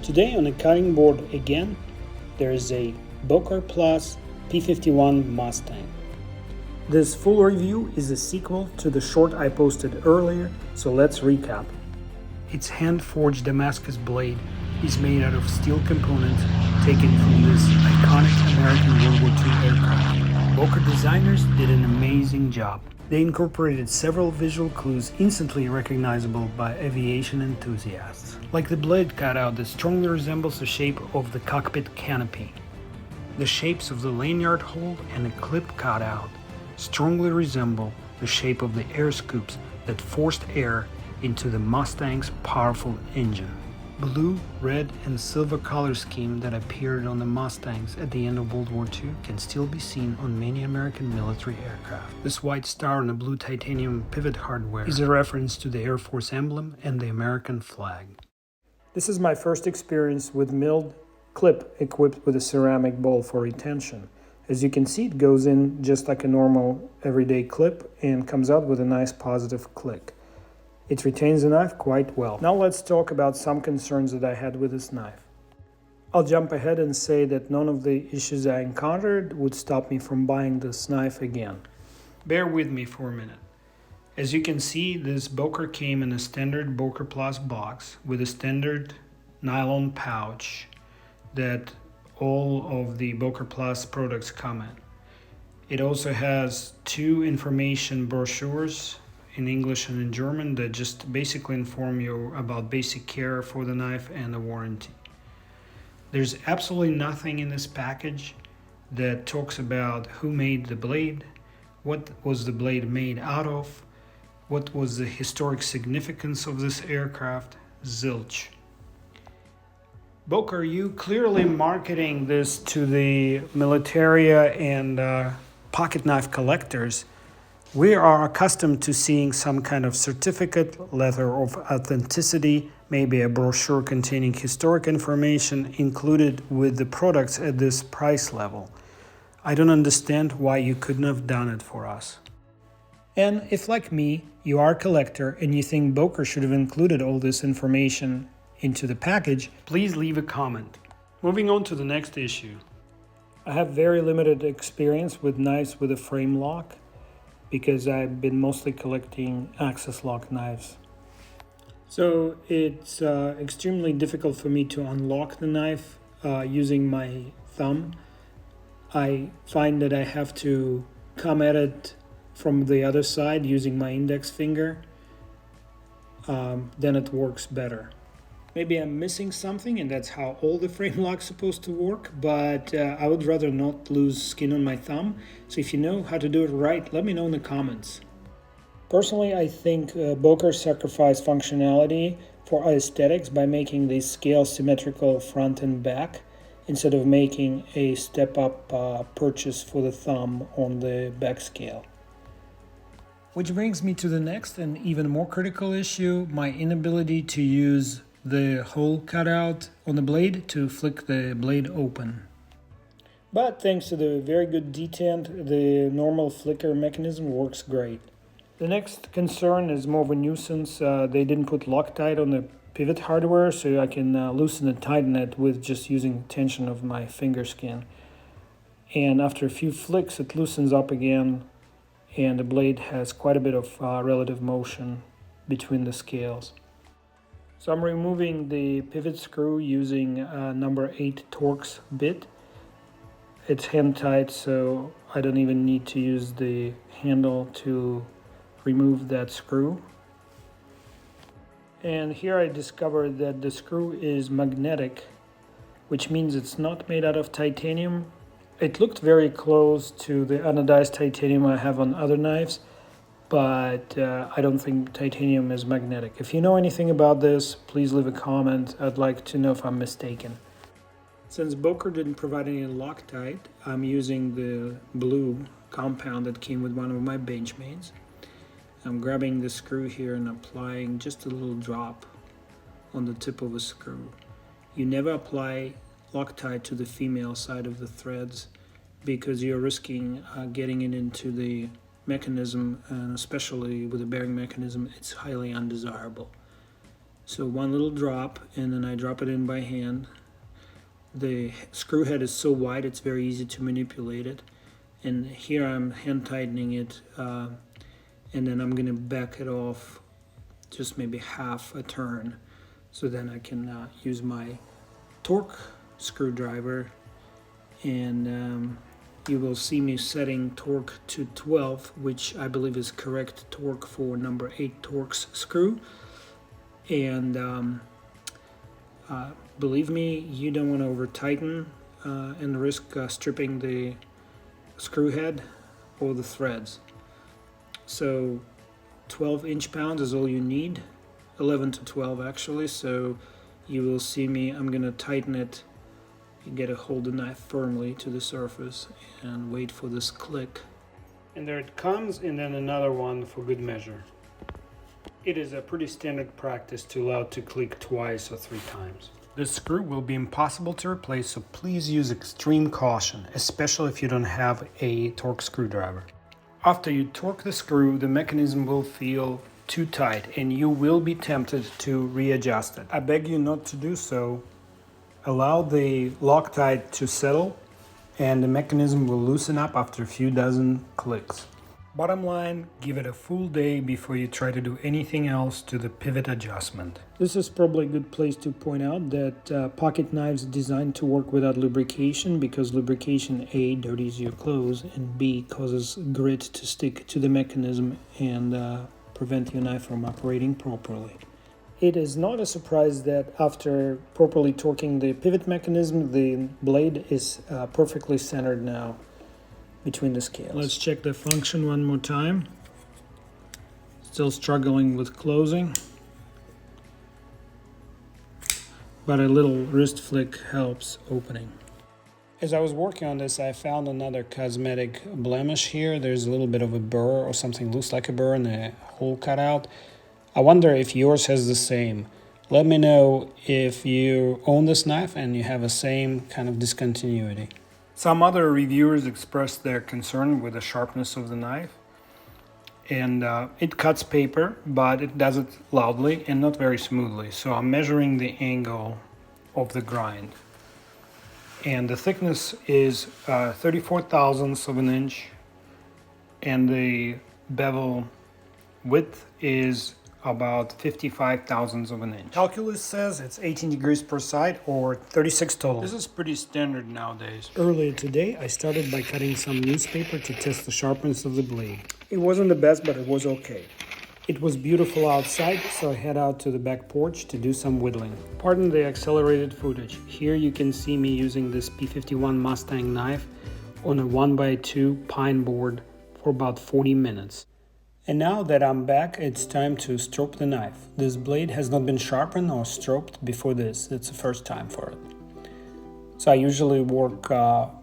Today on the cutting board again, there is a Boker Plus P51 Mustang. This full review is a sequel to the short I posted earlier, so let's recap. Its hand-forged Damascus blade is made out of steel components taken from this iconic American World War II aircraft. Boker designers did an amazing job. They incorporated several visual clues instantly recognizable by aviation enthusiasts, like the blade cutout that strongly resembles the shape of the cockpit canopy. The shapes of the lanyard hole and the clip cutout strongly resemble the shape of the air scoops that forced air into the Mustang's powerful engine. Blue, red, and silver color scheme that appeared on the Mustangs at the end of World War II can still be seen on many American military aircraft. This white star on the blue titanium pivot hardware is a reference to the Air Force emblem and the American flag. This is my first experience with milled clip equipped with a ceramic bowl for retention. As you can see, it goes in just like a normal everyday clip and comes out with a nice positive click. It retains the knife quite well. Now let's talk about some concerns that I had with this knife. I'll jump ahead and say that none of the issues I encountered would stop me from buying this knife again. Bear with me for a minute. As you can see, this Boker came in a standard Boker Plus box with a standard nylon pouch that all of the Boker Plus products come in. It also has two information brochures in English and in German that just basically inform you about basic care for the knife and the warranty. There's absolutely nothing in this package that talks about who made the blade, what was the blade made out of, what was the historic significance of this aircraft. Zilch. Boker, you clearly marketing this to the military and pocket knife collectors. We are accustomed to seeing some kind of certificate, letter of authenticity, maybe a brochure containing historic information included with the products at this price level. I don't understand why you couldn't have done it for us. And if, like me, you are a collector and you think Boker should have included all this information into the package, please leave a comment. Moving on to the next issue. I have very limited experience with knives with a frame lock, because I've been mostly collecting access lock knives. So it's extremely difficult for me to unlock the knife using my thumb. I find that I have to come at it from the other side using my index finger. Then it works better. Maybe I'm missing something and that's how all the frame lock's supposed to work, but I would rather not lose skin on my thumb. So if you know how to do it right, let me know in the comments. Personally, I think Boker sacrificed functionality for aesthetics by making the scale symmetrical front and back instead of making a step-up purchase for the thumb on the back scale. Which brings me to the next and even more critical issue, my inability to use the hole cutout on the blade to flick the blade open. But thanks to the very good detent, the normal flicker mechanism works great. The next concern is more of a nuisance. They didn't put Loctite on the pivot hardware, so I can loosen and tighten it with just using tension of my finger skin. And after a few flicks, it loosens up again, and the blade has quite a bit of relative motion between the scales. So I'm removing the pivot screw using number 8 Torx bit. It's hand tight, so I don't even need to use the handle to remove that screw. And here I discovered that the screw is magnetic, which means it's not made out of titanium. It looked very close to the anodized titanium I have on other knives, but I don't think titanium is magnetic. If you know anything about this, please leave a comment. I'd like to know if I'm mistaken. Since Boker didn't provide any Loctite, I'm using the blue compound that came with one of my Benchmates. I'm grabbing the screw here and applying just a little drop on the tip of a screw. You never apply Loctite to the female side of the threads because you're risking getting it into the mechanism, and especially with the bearing mechanism, it's highly undesirable. So one little drop, and then I drop it in by hand. The screw head is so wide it's very easy to manipulate it. And here I'm hand tightening it, and then I'm gonna back it off just maybe half a turn. So then I can use my torque screwdriver, and you will see me setting torque to 12, which I believe is correct torque for number 8 Torx screw. And believe me, you don't want to over tighten and risk stripping the screw head or the threads. So 12 inch-pounds is all you need, 11 to 12 actually. So you will see me, I'm gonna tighten it. You gotta hold the knife firmly to the surface and wait for this click. And there it comes, and then another one for good measure. It is a pretty standard practice to allow it to click twice or 3 times. This screw will be impossible to replace, so please use extreme caution, especially if you don't have a Torx screwdriver. After you torque the screw, the mechanism will feel too tight and you will be tempted to readjust it. I beg you not to do so. Allow the Loctite to settle and the mechanism will loosen up after a few dozen clicks. Bottom line, give it a full day before you try to do anything else to the pivot adjustment. This is probably a good place to point out that pocket knives are designed to work without lubrication because lubrication A, dirties your clothes, and B, causes grit to stick to the mechanism and prevent your knife from operating properly. It is not a surprise that after properly torquing the pivot mechanism, the blade is perfectly centered now between the scales. Let's check the function one more time. Still struggling with closing, but a little wrist flick helps opening. As I was working on this, I found another cosmetic blemish here. There's a little bit of a burr or something looks like a burr and a hole cut out. I wonder if yours has the same. Let me know if you own this knife and you have the same kind of discontinuity. Some other reviewers expressed their concern with the sharpness of the knife, and it cuts paper, but it does it loudly and not very smoothly. So I'm measuring the angle of the grind, and the thickness is 34 thousandths of an inch, and the bevel width is about 55 thousandths of an inch. Calculus says it's 18 degrees per side or 36 total. This is pretty standard nowadays. Earlier today, I started by cutting some newspaper to test the sharpness of the blade. It wasn't the best, but it was okay. It was beautiful outside, so I head out to the back porch to do some whittling. Pardon the accelerated footage. Here you can see me using this P51 Mustang knife on a 1x2 pine board for about 40 minutes. And now that I'm back, it's time to stroke the knife. This blade has not been sharpened or stroked before this. It's the first time for it. So I usually work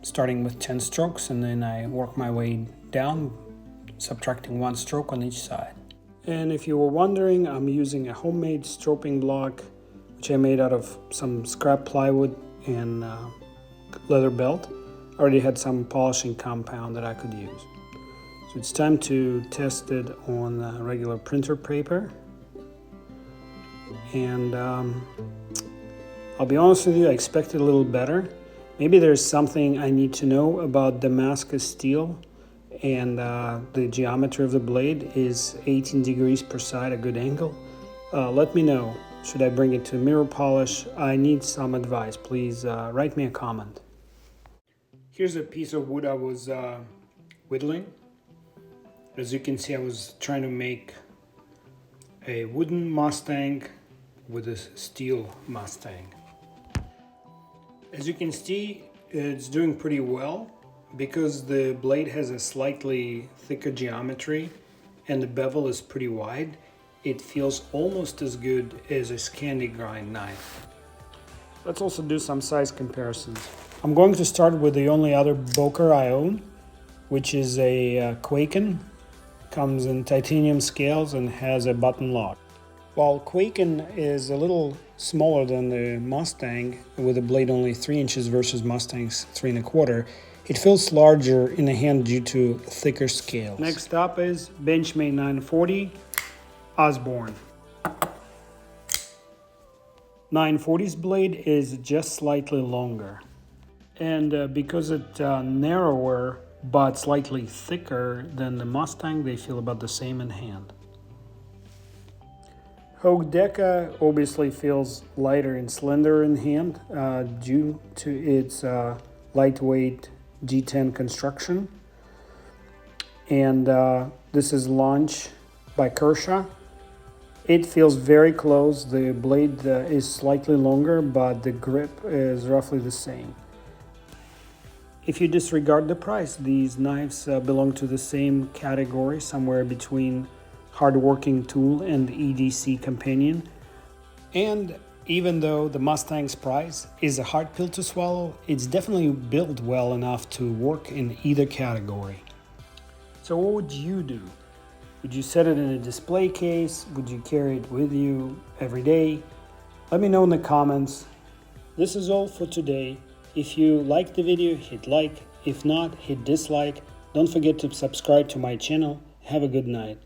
starting with 10 strokes and then I work my way down, subtracting 1 stroke on each side. And if you were wondering, I'm using a homemade stroking block, which I made out of some scrap plywood and leather belt. I already had some polishing compound that I could use. So it's time to test it on regular printer paper. And I'll be honest with you, I expected a little better. Maybe there's something I need to know about Damascus steel, and the geometry of the blade is 18 degrees per side, a good angle. Let me know. Should I bring it to mirror polish? I need some advice. Please write me a comment. Here's a piece of wood I was whittling. As you can see, I was trying to make a wooden Mustang with a steel Mustang. As you can see, it's doing pretty well because the blade has a slightly thicker geometry and the bevel is pretty wide. It feels almost as good as a Scandi grind knife. Let's also do some size comparisons. I'm going to start with the only other Boker I own, which is a Quaken. Comes in titanium scales and has a button lock. While Quaken is a little smaller than the Mustang, with a blade only 3 inches versus Mustang's 3 1/4, it feels larger in the hand due to thicker scales. Next up is Benchmade 940 Osborne. 940's blade is just slightly longer. And because it's narrower but slightly thicker than the Mustang, they feel about the same in hand. Hogue Deca obviously feels lighter and slender in hand due to its lightweight G10 construction. And this is Launch by Kershaw. It feels very close. The blade is slightly longer, but the grip is roughly the same. If you disregard the price, these knives belong to the same category, somewhere between hardworking tool and EDC companion. And even though the Mustang's price is a hard pill to swallow, it's definitely built well enough to work in either category. So what would you do? Would you set it in a display case? Would you carry it with you every day? Let me know in the comments. This is all for today. If you liked the video, hit like. If not, hit dislike. Don't forget to subscribe to my channel. Have a good night.